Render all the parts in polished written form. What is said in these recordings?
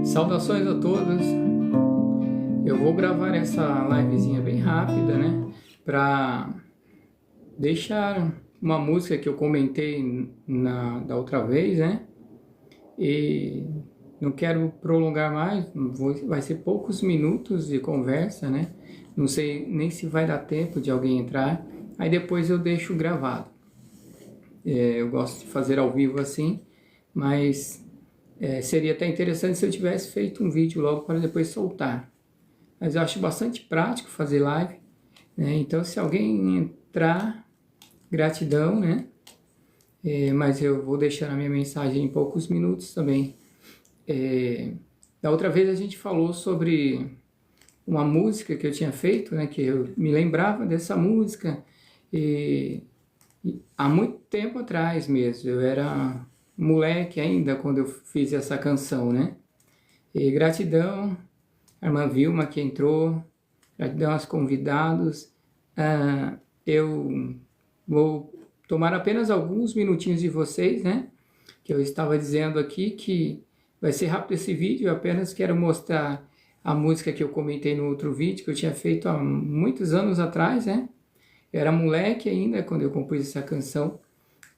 Saudações a todos. Eu vou gravar essa livezinha bem rápida, né? Para deixar uma música que eu comentei da outra vez, né? E não quero prolongar mais, vai ser poucos minutos de conversa, né? Não sei nem se vai dar tempo de alguém entrar. Aí depois eu deixo gravado. Eu gosto de fazer ao vivo assim, mas seria até interessante se eu tivesse feito um vídeo logo para depois soltar. Mas eu acho bastante prático fazer live, né? Então se alguém entrar, gratidão, né? Mas eu vou deixar a minha mensagem em poucos minutos também. Da outra vez a gente falou sobre uma música que eu tinha feito, né? Que eu me lembrava dessa música há muito tempo atrás mesmo. Eu era moleque ainda quando eu fiz essa canção, né? E gratidão, a irmã Vilma que entrou, gratidão aos convidados. Eu vou tomar apenas alguns minutinhos de vocês, né? Que eu estava dizendo aqui que vai ser rápido esse vídeo, eu apenas quero mostrar a música que eu comentei no outro vídeo, que eu tinha feito há muitos anos atrás, né? Eu era moleque ainda quando eu compus essa canção,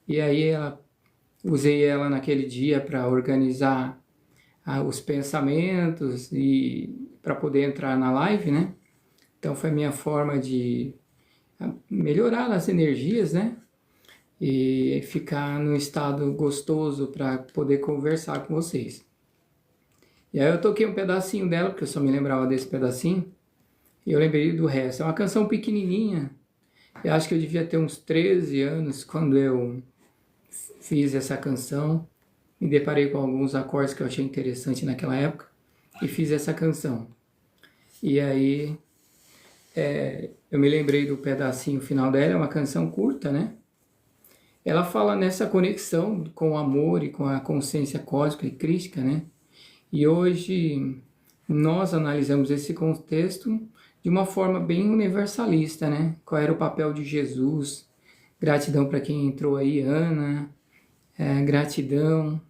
e aí usei ela naquele dia para organizar os pensamentos e para poder entrar na live, né? Então foi minha forma de melhorar as energias, né? E ficar num estado gostoso para poder conversar com vocês. E aí eu toquei um pedacinho dela, porque eu só me lembrava desse pedacinho, e eu lembrei do resto. É uma canção pequenininha, eu acho que eu devia ter uns 13 anos quando eu fiz essa canção, me deparei com alguns acordes que eu achei interessante naquela época, e fiz essa canção. E aí eu me lembrei do pedacinho final dela, é uma canção curta, né? Ela fala nessa conexão com o amor e com a consciência cósmica e crística, né? E hoje nós analisamos esse contexto de uma forma bem universalista, né? Qual era o papel de Jesus? Gratidão para quem entrou aí, Ana. Gratidão,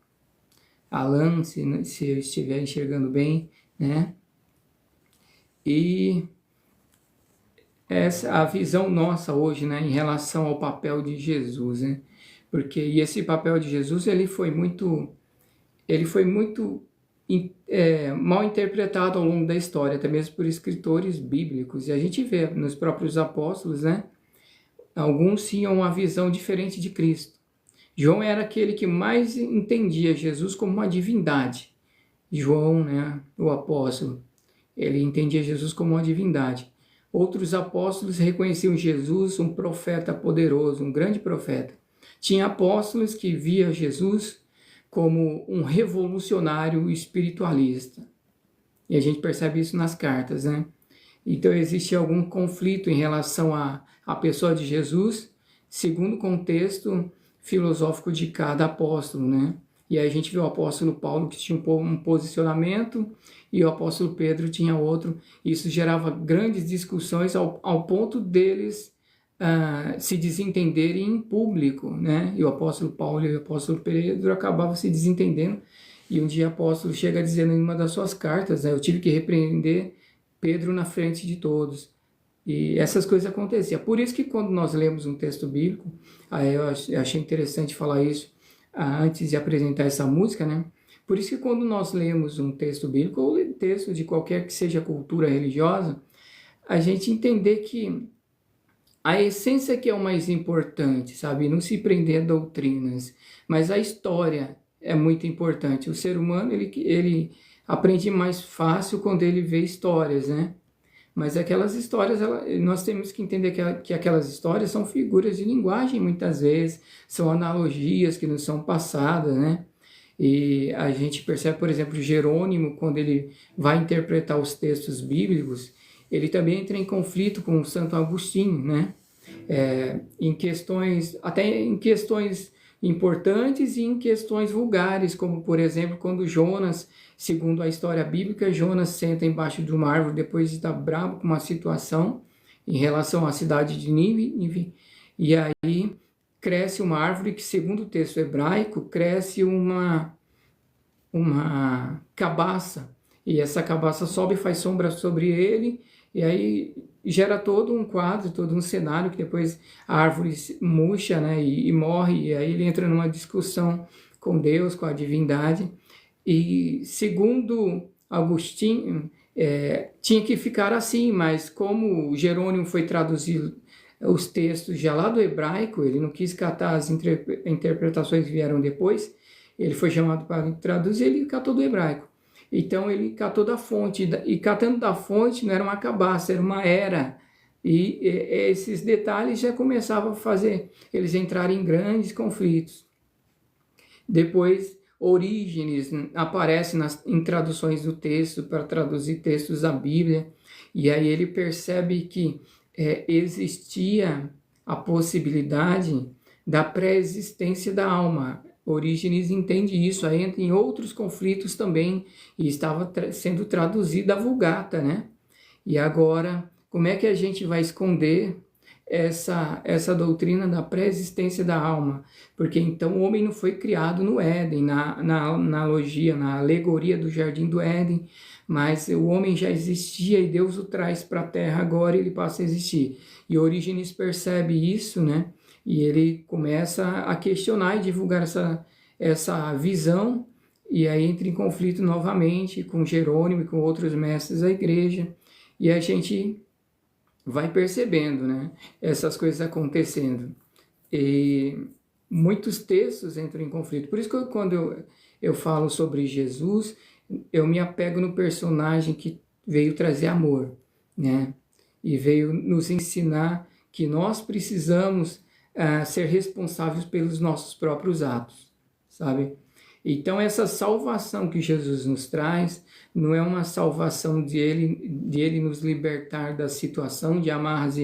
Alan, se eu estiver enxergando bem, né? E essa a visão nossa hoje, né, em relação ao papel de Jesus, né? Porque esse papel de Jesus ele foi muito mal interpretado ao longo da história, até mesmo por escritores bíblicos. E a gente vê nos próprios apóstolos, né? Alguns tinham uma visão diferente de Cristo. João era aquele que mais entendia Jesus como uma divindade. João, né, o apóstolo, ele entendia Jesus como uma divindade. Outros apóstolos reconheciam Jesus um profeta poderoso, um grande profeta. Tinha apóstolos que via Jesus como um revolucionário espiritualista. E a gente percebe isso nas cartas, né? Então existe algum conflito em relação à pessoa de Jesus, segundo o contexto filosófico de cada apóstolo, né? E aí a gente vê o apóstolo Paulo que tinha um posicionamento e o apóstolo Pedro tinha outro. Isso gerava grandes discussões ao ponto deles se desentenderem em público, né? E o apóstolo Paulo e o apóstolo Pedro acabavam se desentendendo. E um dia o apóstolo chega dizendo em uma das suas cartas, né, eu tive que repreender Pedro na frente de todos. E essas coisas aconteciam. Por isso que quando nós lemos um texto bíblico, eu achei interessante falar isso antes de apresentar essa música, né? Por isso que quando nós lemos um texto bíblico, ou texto de qualquer que seja cultura religiosa, a gente entender que a essência que é o mais importante, sabe? Não se prender a doutrinas, mas a história é muito importante. O ser humano, ele aprende mais fácil quando ele vê histórias, né? Mas aquelas histórias, nós temos que entender que aquelas histórias são figuras de linguagem muitas vezes, são analogias que nos são passadas, né? E a gente percebe, por exemplo, Jerônimo, quando ele vai interpretar os textos bíblicos, ele também entra em conflito com o Santo Agostinho, né? Até em questões importantes e em questões vulgares, como por exemplo quando Jonas, segundo a história bíblica, Jonas senta embaixo de uma árvore depois de estar bravo com uma situação em relação à cidade de Nínive, e aí cresce uma árvore que, segundo o texto hebraico, cresce uma uma cabaça, e essa cabaça sobe e faz sombra sobre ele, e aí gera todo um quadro, todo um cenário, que depois a árvore murcha, né, e morre, e aí ele entra numa discussão com Deus, com a divindade, e segundo Agostinho, tinha que ficar assim, mas como Jerônimo foi traduzir os textos já lá do hebraico, ele não quis catar as interpretações que vieram depois, ele foi chamado para traduzir, ele catou do hebraico. Então ele catou da fonte, e catando da fonte não era uma cabaça, era uma era. E esses detalhes já começavam a fazer eles entrarem em grandes conflitos. Depois, Orígenes aparece em traduções do texto, para traduzir textos da Bíblia, e aí ele percebe que existia a possibilidade da pré-existência da alma. Orígenes entende isso, aí entra em outros conflitos também, e estava sendo traduzida a Vulgata, né? E agora, como é que a gente vai esconder essa doutrina da pré-existência da alma? Porque então o homem não foi criado no Éden, na analogia, na alegoria do Jardim do Éden, mas o homem já existia e Deus o traz para a Terra agora e ele passa a existir. E Orígenes percebe isso, né? E ele começa a questionar e divulgar essa visão, e aí entra em conflito novamente com Jerônimo e com outros mestres da igreja, e a gente vai percebendo, né, essas coisas acontecendo. E muitos textos entram em conflito. Por isso que quando eu falo sobre Jesus, eu me apego no personagem que veio trazer amor, né? E veio nos ensinar que nós precisamos ser responsáveis pelos nossos próprios atos, sabe? Então essa salvação que Jesus nos traz não é uma salvação de ele nos libertar da situação de amarras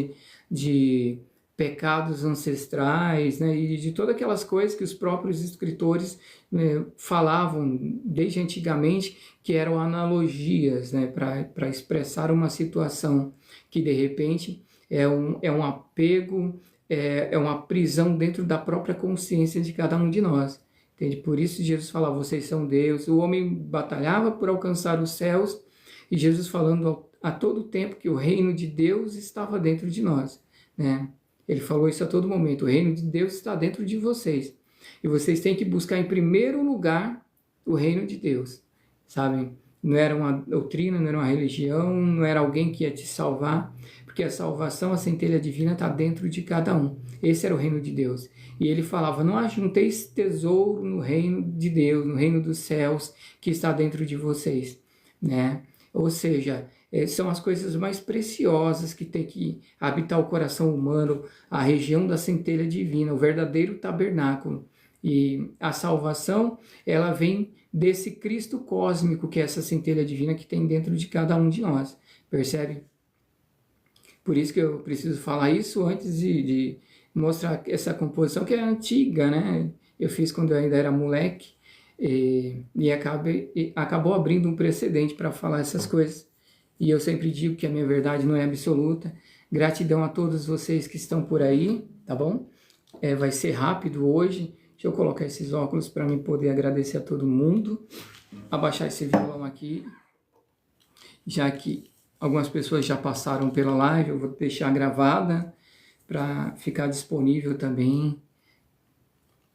de pecados ancestrais, né, e de todas aquelas coisas que os próprios escritores, né, falavam desde antigamente, que eram analogias, né, para expressar uma situação que de repente é um apego, é uma prisão dentro da própria consciência de cada um de nós. Entende? Por isso Jesus falava, vocês são Deus. O homem batalhava por alcançar os céus, e Jesus falando a todo tempo que o reino de Deus estava dentro de nós, né? Ele falou isso a todo momento, o reino de Deus está dentro de vocês. E vocês têm que buscar em primeiro lugar o reino de Deus, sabe? Não era uma doutrina, não era uma religião, não era alguém que ia te salvar, porque a salvação, a centelha divina está dentro de cada um. Esse era o reino de Deus. E ele falava, não ajunteis tesouro no reino de Deus, no reino dos céus, que está dentro de vocês, né? Ou seja, são as coisas mais preciosas que tem que habitar o coração humano, a região da centelha divina, o verdadeiro tabernáculo. E a salvação, ela vem desse Cristo cósmico, que é essa centelha divina que tem dentro de cada um de nós, percebe? Por isso que eu preciso falar isso antes de mostrar essa composição, que é antiga, né? Eu fiz quando eu ainda era moleque, e acabou abrindo um precedente para falar essas coisas. E eu sempre digo que a minha verdade não é absoluta. Gratidão a todos vocês que estão por aí, tá bom? Vai ser rápido hoje. Deixa eu colocar esses óculos para mim poder agradecer a todo mundo. Abaixar esse violão aqui, já que algumas pessoas já passaram pela live, eu vou deixar gravada para ficar disponível também.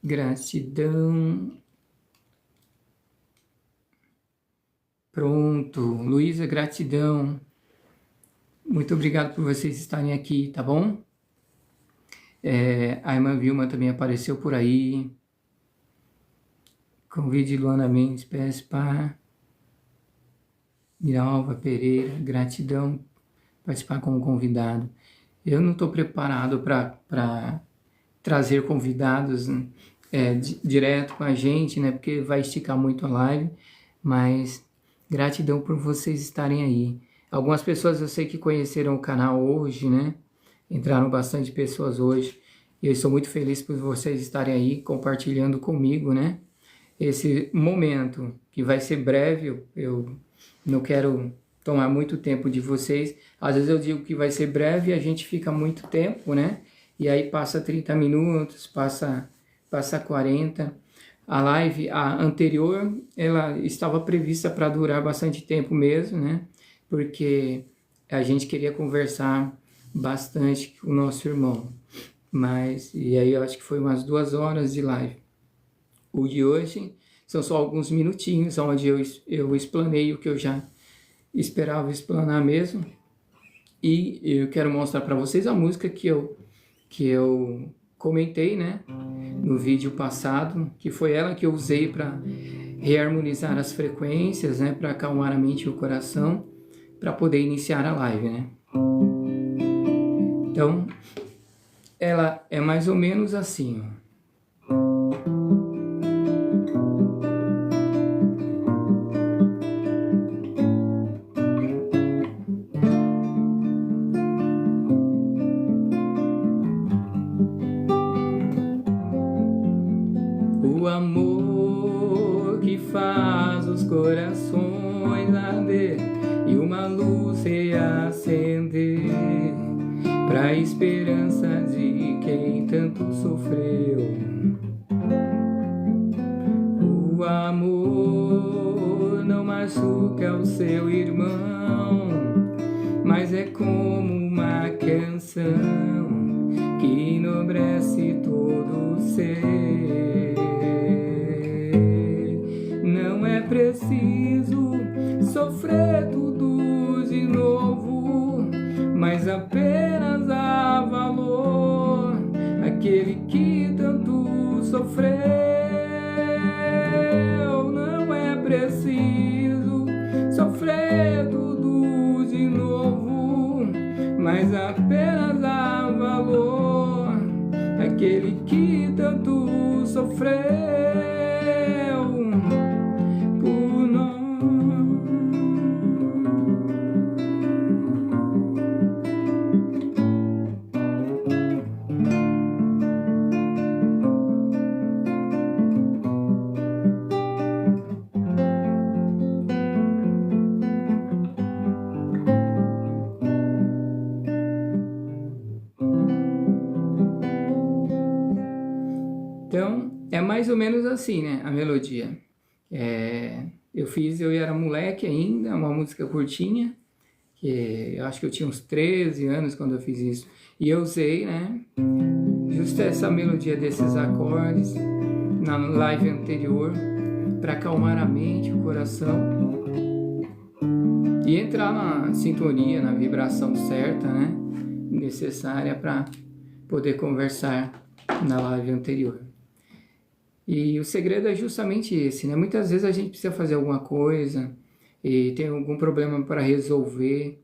Gratidão. Pronto, Luísa, gratidão. Muito obrigado por vocês estarem aqui, tá bom? A irmã Vilma também apareceu por aí. Convide Luana Mendes, PSPA. Miralva Pereira, gratidão por participar como convidado. Eu não estou preparado para trazer convidados direto com a gente, né? Porque vai esticar muito a live, mas gratidão por vocês estarem aí. Algumas pessoas eu sei que conheceram o canal hoje, né? Entraram bastante pessoas hoje. E eu estou muito feliz por vocês estarem aí compartilhando comigo, né? Esse momento que vai ser breve, eu não quero tomar muito tempo de vocês. Às vezes eu digo que vai ser breve e a gente fica muito tempo, né? E aí passa 30 minutos, passa 40. A live, a anterior, ela estava prevista para durar bastante tempo mesmo, né? Porque a gente queria conversar bastante com o nosso irmão. E aí eu acho que foi umas 2 horas de live. O de hoje são só alguns minutinhos, onde eu explanei o que eu já esperava explanar mesmo. E eu quero mostrar para vocês a música que eu comentei, né, no vídeo passado, que foi ela que eu usei para reharmonizar as frequências, né, para acalmar a mente e o coração, para poder iniciar a live, né. Então, ela é mais ou menos assim, ó. O amor que faz os corações arder e uma luz reacender pra esperança de quem tanto sofreu. O amor não machuca o seu irmão, mas é como uma canção que enobrece todo o ser. Não é preciso sofrer tudo de novo, mas apenas há valor aquele que tanto sofreu. Não é preciso sofrer tudo de novo, mas apenas há valor aquele que tanto sofreu por nós. Então, é mais ou menos assim, né, a melodia. Eu era moleque ainda, uma música curtinha, que eu acho que eu tinha uns 13 anos quando eu fiz isso. E eu usei, né, justo essa melodia desses acordes na live anterior, para acalmar a mente, o coração, e entrar na sintonia, na vibração certa, né, necessária para poder conversar na live anterior. E o segredo é justamente esse, né? Muitas vezes a gente precisa fazer alguma coisa e tem algum problema para resolver.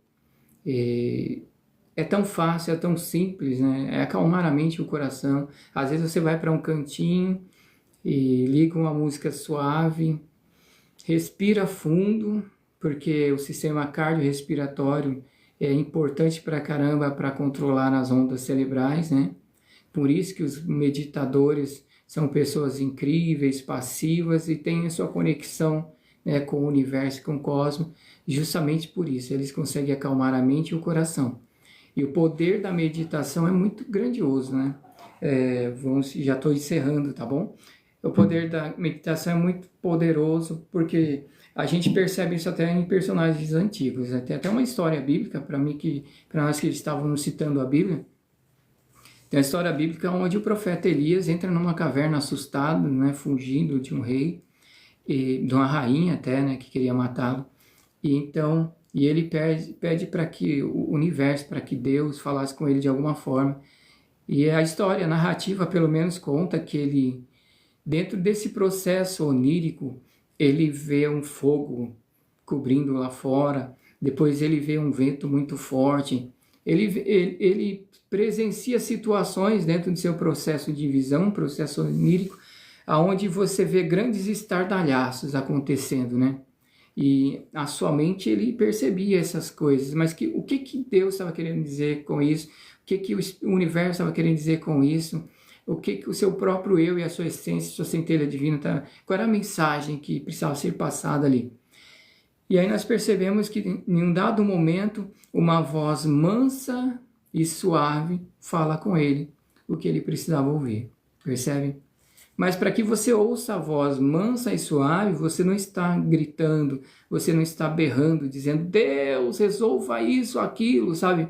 É tão fácil, é tão simples, né? É acalmar a mente e o coração. Às vezes você vai para um cantinho e liga uma música suave, respira fundo, porque o sistema cardiorrespiratório é importante pra caramba para controlar as ondas cerebrais, né? Por isso que os meditadores são pessoas incríveis, passivas e têm a sua conexão, né, com o universo, com o cosmos, justamente por isso. Eles conseguem acalmar a mente e o coração. E o poder da meditação é muito grandioso, né? Já estou encerrando, tá bom? O poder da meditação é muito poderoso porque a gente percebe isso até em personagens antigos. Né? Tem até uma história bíblica, para nós que estávamos citando a Bíblia. Tem a história bíblica onde o profeta Elias entra numa caverna assustado, né, fugindo de um rei, de uma rainha até, né, que queria matá-lo. E ele pede para que o universo, para que Deus falasse com ele de alguma forma. E a história, a narrativa pelo menos conta que ele, dentro desse processo onírico, ele vê um fogo cobrindo lá fora, depois ele vê um vento muito forte, ele presencia situações dentro do seu processo de visão, um processo onírico, onde você vê grandes estardalhaços acontecendo, né? E a sua mente, ele percebia essas coisas, mas o que Deus estava querendo dizer com isso? O que o universo estava querendo dizer com isso? O que o seu próprio eu e a sua essência, sua centelha divina, qual era a mensagem que precisava ser passada ali? E aí nós percebemos que em um dado momento, uma voz mansa e suave fala com ele o que ele precisava ouvir. Percebe? Mas para que você ouça a voz mansa e suave, você não está gritando, você não está berrando, dizendo, Deus, resolva isso, aquilo, sabe?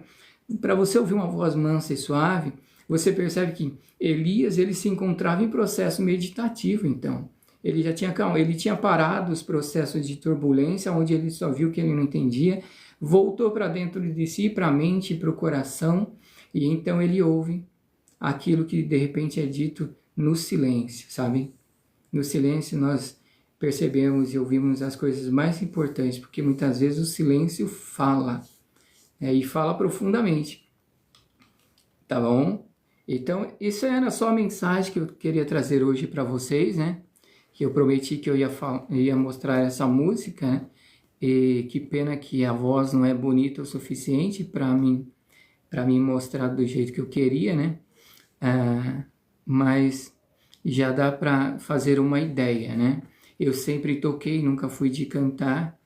Para você ouvir uma voz mansa e suave, você percebe que Elias, ele se encontrava em processo meditativo, então. Ele já tinha, ele tinha parado os processos de turbulência, onde ele só viu que ele não entendia, voltou para dentro de si, para a mente e para o coração, e então ele ouve aquilo que de repente é dito no silêncio, sabe? No silêncio nós percebemos e ouvimos as coisas mais importantes, porque muitas vezes o silêncio fala, né? E fala profundamente, tá bom? Então, isso era só a mensagem que eu queria trazer hoje para vocês, né? Que eu prometi que eu ia mostrar essa música, né? E que pena que a voz não é bonita o suficiente para mim mostrar do jeito que eu queria, né? Mas já dá para fazer uma ideia, né? Eu sempre toquei, nunca fui de cantar,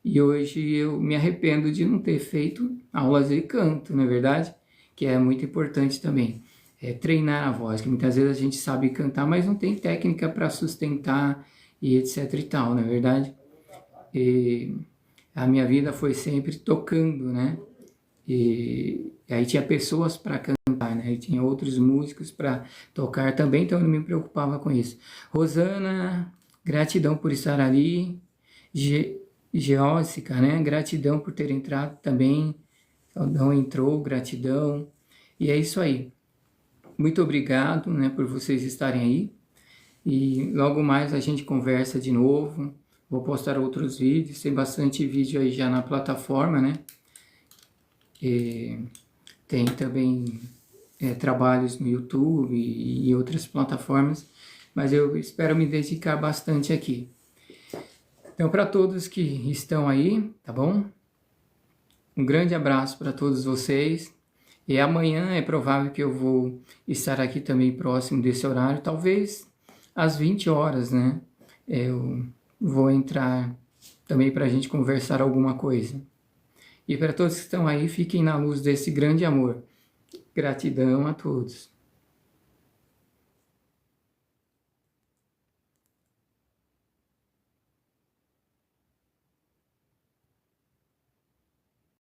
e hoje eu me arrependo de não ter feito aulas de canto, não é verdade? Que é muito importante também. É treinar a voz, que muitas vezes a gente sabe cantar, mas não tem técnica para sustentar e etc e tal, não é verdade? E a minha vida foi sempre tocando, né? E aí tinha pessoas para cantar, né? E tinha outros músicos para tocar também, então eu não me preocupava com isso. Rosana, gratidão por estar ali. Geóssica, né? Gratidão por ter entrado também. Não entrou, gratidão. E é isso aí. Muito obrigado, né, por vocês estarem aí. E logo mais a gente conversa de novo. Vou postar outros vídeos, tem bastante vídeo aí já na plataforma, né? E tem também trabalhos no YouTube e outras plataformas, mas eu espero me dedicar bastante aqui. Então, para todos que estão aí, tá bom? Um grande abraço para todos vocês. E amanhã é provável que eu vou estar aqui também próximo desse horário, talvez às 20 horas, né? Eu vou entrar também para a gente conversar alguma coisa. E para todos que estão aí, fiquem na luz desse grande amor. Gratidão a todos.